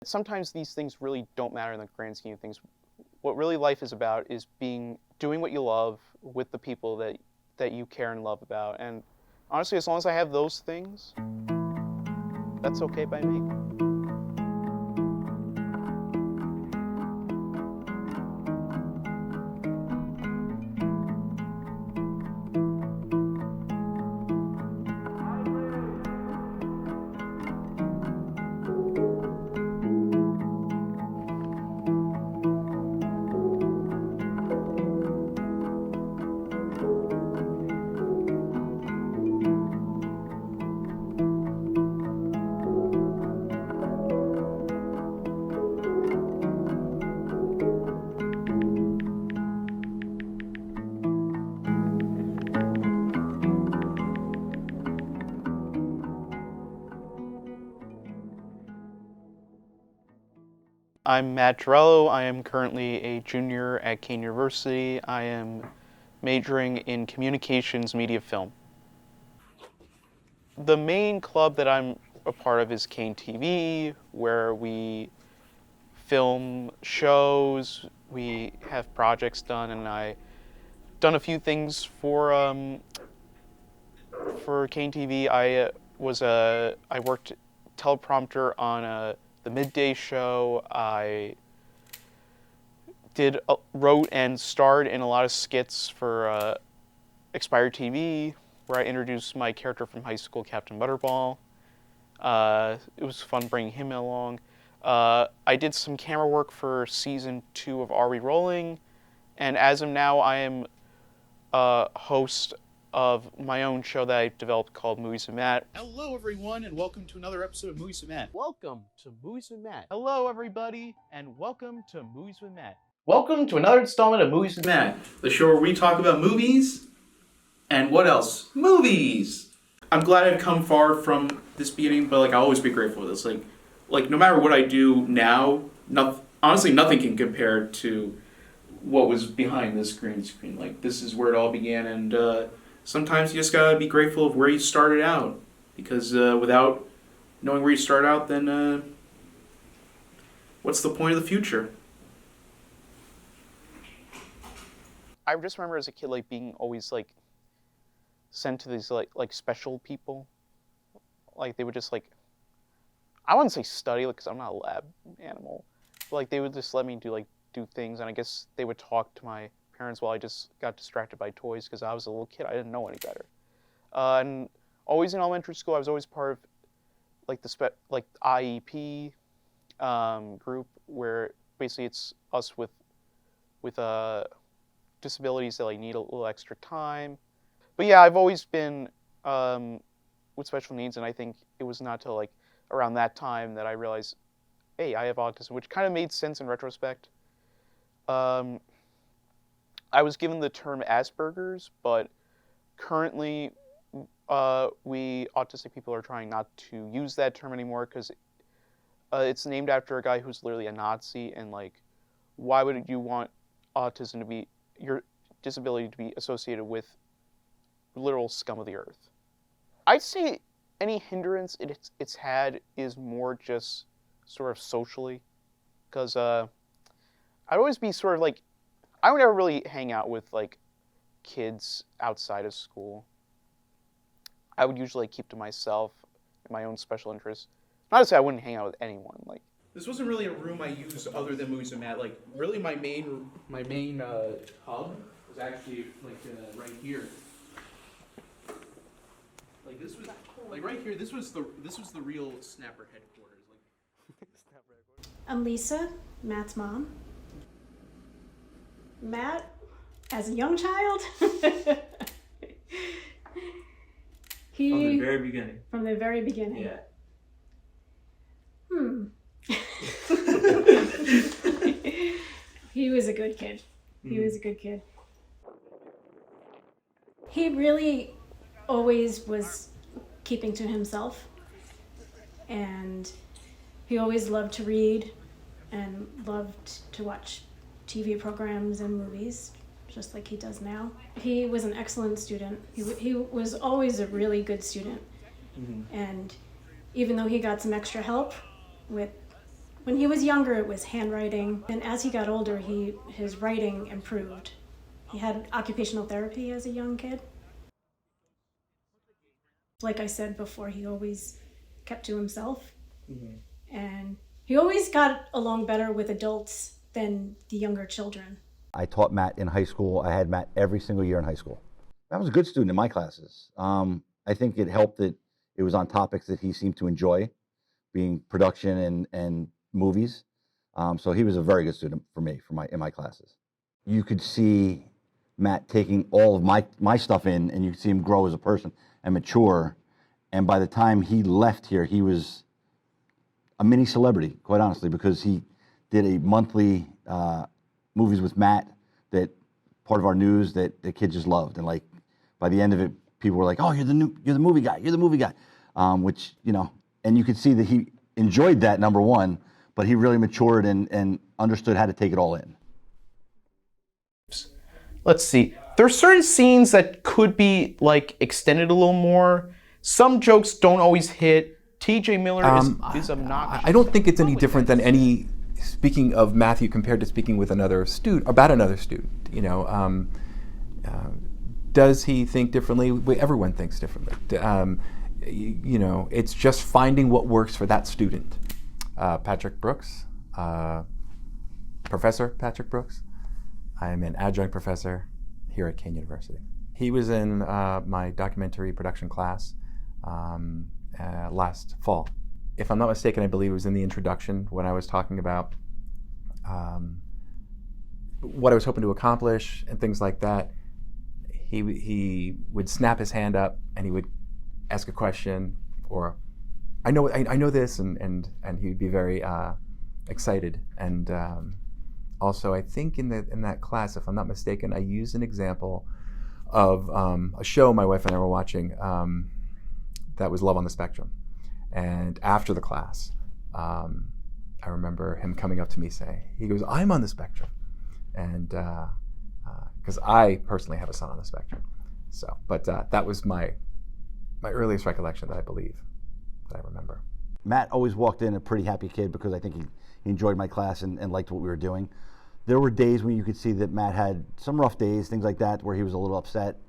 Sometimes these things really don't matter in the grand scheme of things. What really life is about is doing what you love with the people that you care and love about. And honestly, as long as I have those things, that's okay by me. I'm Matt Girello. I am currently a junior at Kean University. I am majoring in communications media film. The main club that I'm a part of is KeanTV, where we film shows, we have projects done, and I've done a few things for KeanTV. I worked teleprompter on the midday show. I wrote and starred in a lot of skits for Expired TV, where I introduced my character from high school, Captain Butterball. It was fun bringing him along. I did some camera work for season 2 of Are We Rolling? And as of now, I am a host of my own show that I developed called Movies with Matt. Hello, everyone, and welcome to another episode of Movies with Matt. Welcome to Movies with Matt. Hello, everybody, and welcome to Movies with Matt. Welcome to another installment of Movies with Matt, the show where we talk about movies and what else? Movies! I'm glad I've come far from this beginning, but I'll always be grateful for this. Like no matter what I do now, honestly, nothing can compare to what was behind this green screen. This is where it all began, and sometimes you just gotta be grateful of where you started out, because without knowing where you start out, then what's the point of the future? I just remember as a kid being always sent to these special people. They would just I wouldn't say study because I'm not a lab animal, but they would just let me do things, and I guess they would talk to my parents while I just got distracted by toys because I was a little kid. I didn't know any better. And always in elementary school, I was always part of the IEP group, where basically it's us with disabilities that need a little extra time. But yeah, I've always been with special needs, and I think it was not till around that time that I realized, hey, I have autism, which kind of made sense in retrospect. I was given the term Asperger's, but currently we autistic people are trying not to use that term anymore because it's named after a guy who's literally a Nazi, and why would you want autism to be, your disability to be associated with literal scum of the earth? I'd say any hindrance it's had is more just sort of socially, because I'd always be sort of I would never really hang out with kids outside of school. I would usually keep to myself and my own special interests. Not to say I wouldn't hang out with anyone. This wasn't really a room I used other than Movies with Matt. Really my main hub was actually right here. This was right here. This was the real Snapper headquarters. I'm Lisa, Matt's mom. Matt, as a young child, from the very beginning. From the very beginning. Yeah. He was a good kid. He was a good kid. He really always was keeping to himself, and he always loved to read and loved to watch TV programs and movies, just like he does now. He was an excellent student. He was always a really good student. And even though he got some extra help with When he was younger, it was handwriting, and as he got older, his writing improved. He had occupational therapy as a young kid. Like I said before, he always kept to himself, and he always got along better with adults than the younger children. I taught Matt in high school. I had Matt every single year in high school. Matt was a good student in my classes. I think it helped that it was on topics that he seemed to enjoy, being production and movies. So he was a very good student for me in my classes. You could see Matt taking all of my stuff in, and you could see him grow as a person and mature. And by the time he left here, he was a mini celebrity, quite honestly, because he did a monthly movies with Matt, that part of our news that the kids just loved. And like by the end of it, people were like, "Oh, you're the movie guy. You're the movie guy," which, you know, and you could see that he enjoyed that, number one, but he really matured and understood how to take it all in. Let's see. There are certain scenes that could be like extended a little more. Some jokes don't always hit. T.J. Miller is obnoxious. I don't think it's any different than any. Speaking of Mathew compared to speaking with another student about another student, you know, does he think differently? Everyone thinks differently. You know, it's just finding what works for that student. Patrick Brooks, Professor Patrick Brooks. I'm an adjunct professor here at Kean University. He was in my documentary production class last fall. If I'm not mistaken, I believe it was in the introduction when I was talking about what I was hoping to accomplish and things like that. He would snap his hand up and he would ask a question, or I know this, and he'd be very excited. And also, I think in that class, if I'm not mistaken, I used an example of a show my wife and I were watching that was Love on the Spectrum. And after the class, I remember him coming up to me saying, he goes, "I'm on the spectrum." And because I personally have a son on the spectrum. So, but that was my earliest recollection that I believe, that I remember. Matt always walked in a pretty happy kid because I think he enjoyed my class and liked what we were doing. There were days when you could see that Matt had some rough days, things like that, where he was a little upset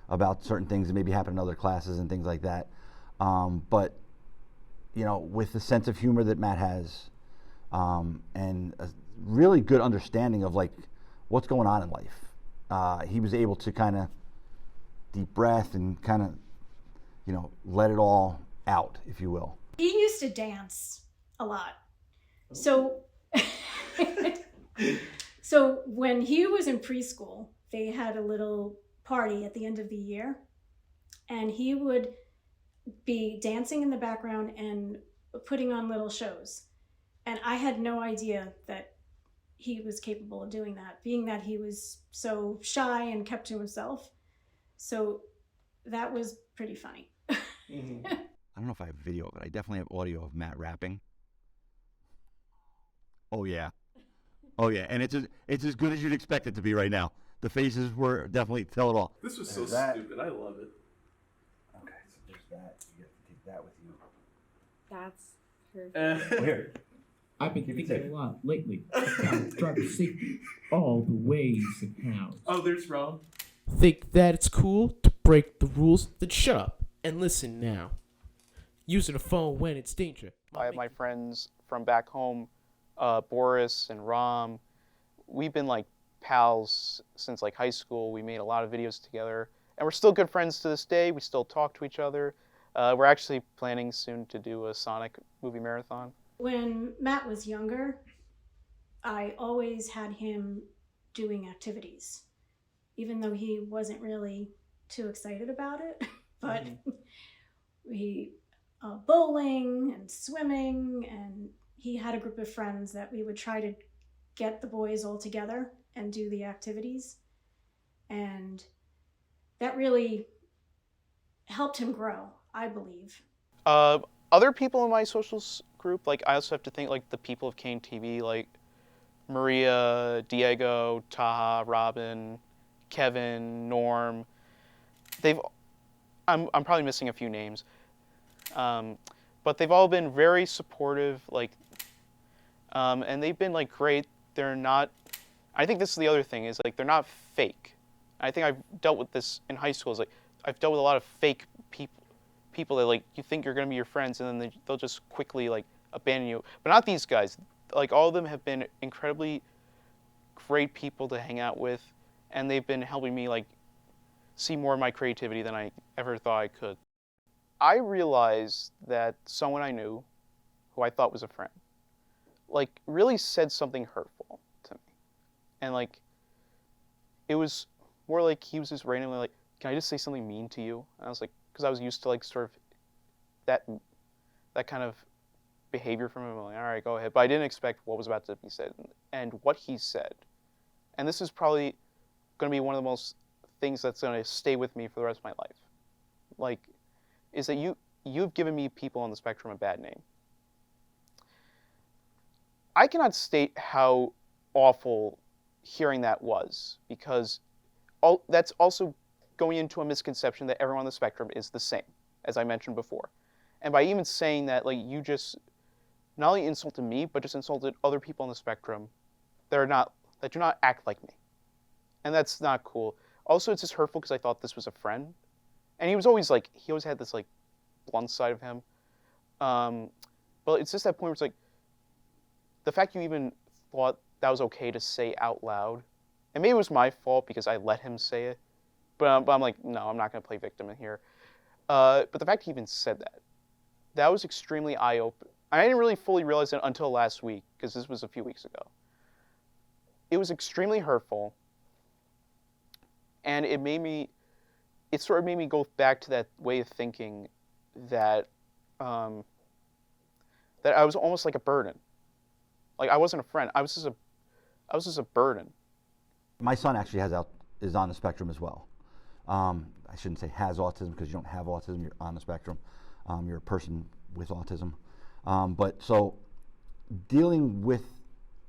about certain things that maybe happened in other classes and things like that. But you know, with the sense of humor that Matt has, and a really good understanding of like what's going on in life, he was able to kind of deep breath and kind of, you know, let it all out, if you will. He used to dance a lot. So, so when he was in preschool, they had a little party at the end of the year, and he would be dancing in the background and putting on little shows. And I had no idea that he was capable of doing that, being that he was so shy and kept to himself. So that was pretty funny. I don't know if I have video of it. I definitely have audio of Matt rapping. Oh yeah. Oh yeah, and it's as good as you'd expect it to be right now. The faces were definitely tell it all. This was so stupid. I love it. Okay, so there's that. You have to take that with you. That's perfect. Here. I've been thinking a lot lately about driver safety, all the ways and hows. Oh, there's Rob. Think that it's cool to break the rules? Then shut up and listen now. Using a phone when it's danger. I have my friends from back home, Boris and Ram. We've been like pals since like high school. We made a lot of videos together, and we're still good friends to this day. We still talk to each other. We're actually planning soon to do a Sonic movie marathon. When Matt was younger, I always had him doing activities, even though he wasn't really too excited about it. But we bowling and swimming, and he had a group of friends that we would try to get the boys all together and do the activities. And that really helped him grow, I believe. Other people in my socials group, like I also have to think like the people of KeanTV, like Maria, Diego, Taha, Robin, Kevin, Norm. I'm probably missing a few names, but they've all been very supportive. Like And they've been like great. They're not. I think this is the other thing is like they're not fake. I think I've dealt with this in high school. Is like I've dealt with a lot of fake people that like you think you're gonna be your friends, and then they'll just quickly like abandon you. But not these guys. Like all of them have been incredibly great people to hang out with, and they've been helping me like see more of my creativity than I ever thought I could. I realized that someone I knew, who I thought was a friend, like really said something hurtful to me, and like it was more like he was just randomly like, "Can I just say something mean to you?" And I was like, because I was used to like sort of that kind of behavior from him. I'm like, all right, go ahead. But I didn't expect what was about to be said, and what he said. And this is probably going to be one of the most things that's going to stay with me for the rest of my life. Like, is that you've given me people on the spectrum a bad name. I cannot state how awful hearing that was, because that's also going into a misconception that everyone on the spectrum is the same, as I mentioned before. And by even saying that, like, you just not only insulted me, but just insulted other people on the spectrum that do not act like me. And that's not cool. Also, it's just hurtful because I thought this was a friend. And he always had this like blunt side of him. But it's just that point where it's like, the fact you even thought that was okay to say out loud, and maybe it was my fault because I let him say it, but I'm like, no, I'm not going to play victim in here. But the fact he even said that was extremely eye-opening. I didn't really fully realize it until last week, because this was a few weeks ago. It was extremely hurtful, and it sort of made me go back to that way of thinking that that I was almost like a burden. Like I wasn't a friend. I was just a burden. My son actually is on the spectrum as well. I shouldn't say has autism, because you don't have autism. You're on the spectrum. You're a person with autism. But so dealing with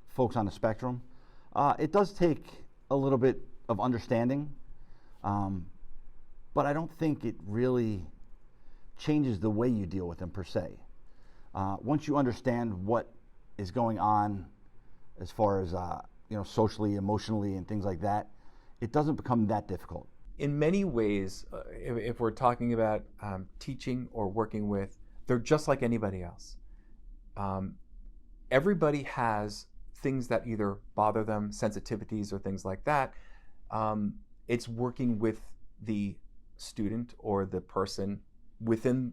folks on the spectrum, it does take a little bit of understanding, but I don't think it really changes the way you deal with them per se. Once you understand what is going on as far as socially, emotionally, and things like that, it doesn't become that difficult. In many ways, if we're talking about teaching or working with, they're just like anybody else. Everybody has things that either bother them, sensitivities or things like that. It's working with the student or the person within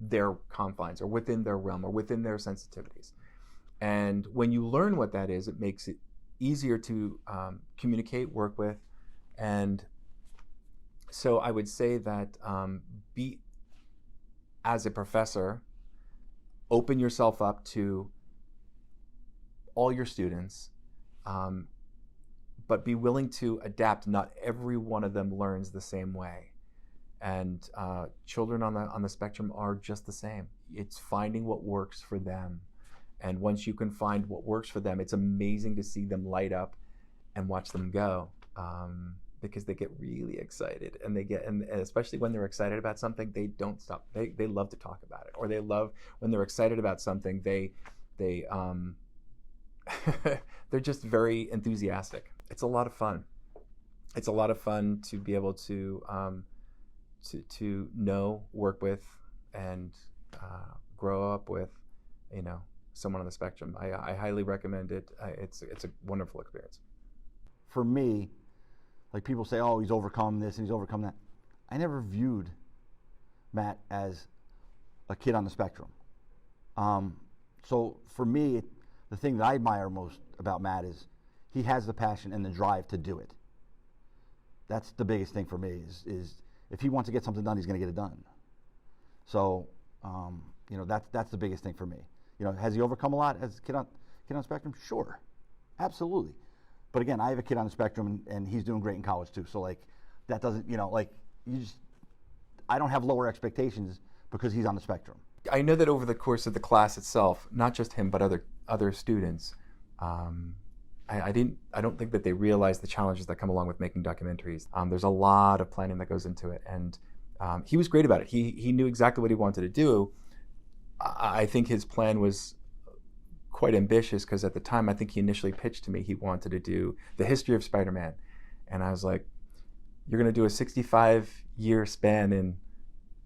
their confines or within their realm or within their sensitivities. And when you learn what that is, it makes it easier to communicate, work with. And so I would say that as a professor, open yourself up to all your students, but be willing to adapt. Not every one of them learns the same way. And children on the spectrum are just the same. It's finding what works for them. And once you can find what works for them, it's amazing to see them light up and watch them go, because they get really excited, and and especially when they're excited about something, they don't stop. They love to talk about it, or they love when they're excited about something. They're just very enthusiastic. It's a lot of fun. It's a lot of fun to be able to know, work with, and grow up with, someone on the spectrum. I highly recommend it. It's a wonderful experience. For me, like people say, oh, he's overcome this and he's overcome that. I never viewed Matt as a kid on the spectrum. So for me, the thing that I admire most about Matt is he has the passion and the drive to do it. That's the biggest thing for me is if he wants to get something done, he's going to get it done. So, that's the biggest thing for me. Has he overcome a lot as a kid on the spectrum? Sure, absolutely. But again, I have a kid on the spectrum, and he's doing great in college too. So that doesn't, I don't have lower expectations because he's on the spectrum. I know that over the course of the class itself, not just him, but other students, I don't think that they realize the challenges that come along with making documentaries. There's a lot of planning that goes into it, and he was great about it. He knew exactly what he wanted to do. I think his plan was quite ambitious because at the time I think he initially pitched to me he wanted to do the history of Spider-Man, and I was like, you're going to do a 65-year span in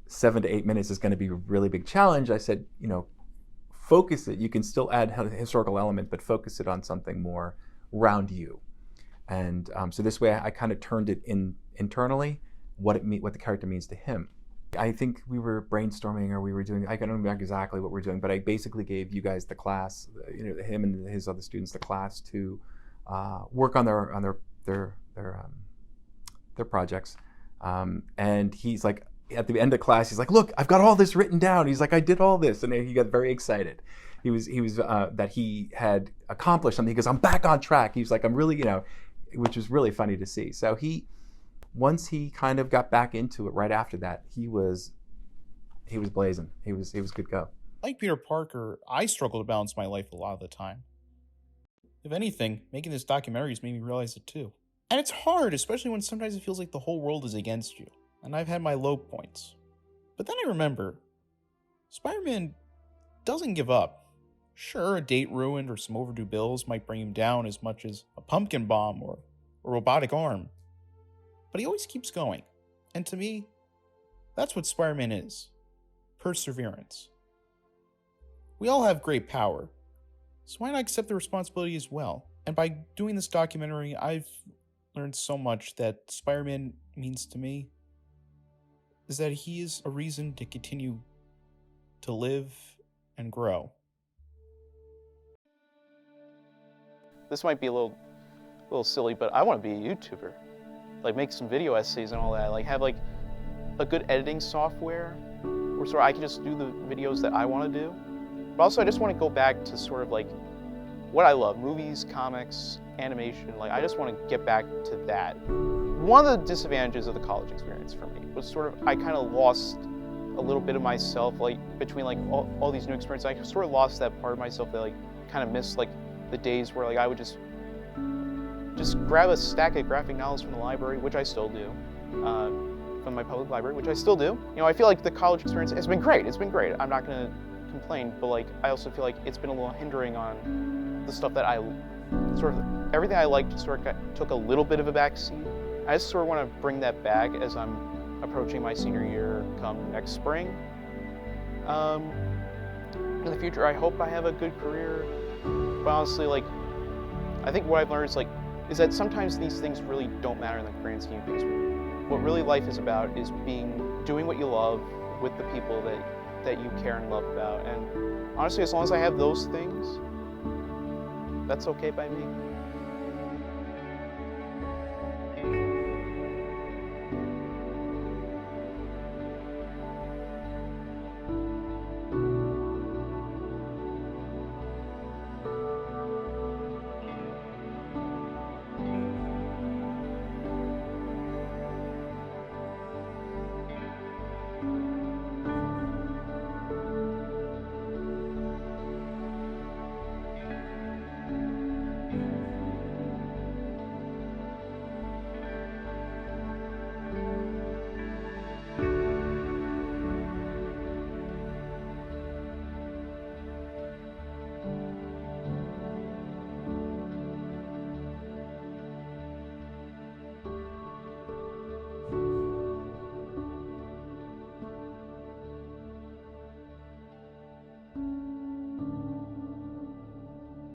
7 to 8 minutes is going to be a really big challenge. I said, focus it. You can still add a historical element, but focus it on something more around you. And so this way I kind of turned it internally, what the character means to him. I think we were brainstorming, or we were doing, I don't remember exactly what we're doing, but I basically gave you guys the class, him and his other students, the class to work on their projects. And he's like, at the end of class, he's like, look, I've got all this written down. He's like, I did all this. And he got very excited. He was that he had accomplished something. He goes, I'm back on track. He was like, I'm really, which was really funny to see. So once he kind of got back into it right after that, he was blazing. He was good to go. Like Peter Parker, I struggle to balance my life a lot of the time. If anything, making this documentary has made me realize it too. And it's hard, especially when sometimes it feels like the whole world is against you. And I've had my low points. But then I remember, Spider-Man doesn't give up. Sure, a date ruined or some overdue bills might bring him down as much as a pumpkin bomb or a robotic arm. But he always keeps going. And to me, that's what Spider-Man is. Perseverance. We all have great power, so why not accept the responsibility as well? And by doing this documentary, I've learned so much that Spider-Man means to me is that he is a reason to continue to live and grow. This might be a little silly, but I want to be a YouTuber. Like, make some video essays and all that. Like, have like a good editing software where sort of I can just do the videos that I want to do. But also I just want to go back to sort of like what I love, movies, comics, animation. Like, I just want to get back to that. One of the disadvantages of the college experience for me was sort of I kind of lost a little bit of myself, like between like all these new experiences. I sort of lost that part of myself that like kind of missed like the days where like I would just grab a stack of graphic novels from the library, which I still do, from my public library, which I still do. I feel like the college experience has been great. It's been great. I'm not going to complain, but like I also feel like it's been a little hindering on the stuff that I sort of everything I liked sort of took a little bit of a backseat. I just sort of want to bring that back as I'm approaching my senior year come next spring. In the future, I hope I have a good career, but honestly, like, I think what I've learned is that sometimes these things really don't matter in the grand scheme of things. What really life is about is doing what you love with the people that you care and love about. And honestly, as long as I have those things, that's okay by me.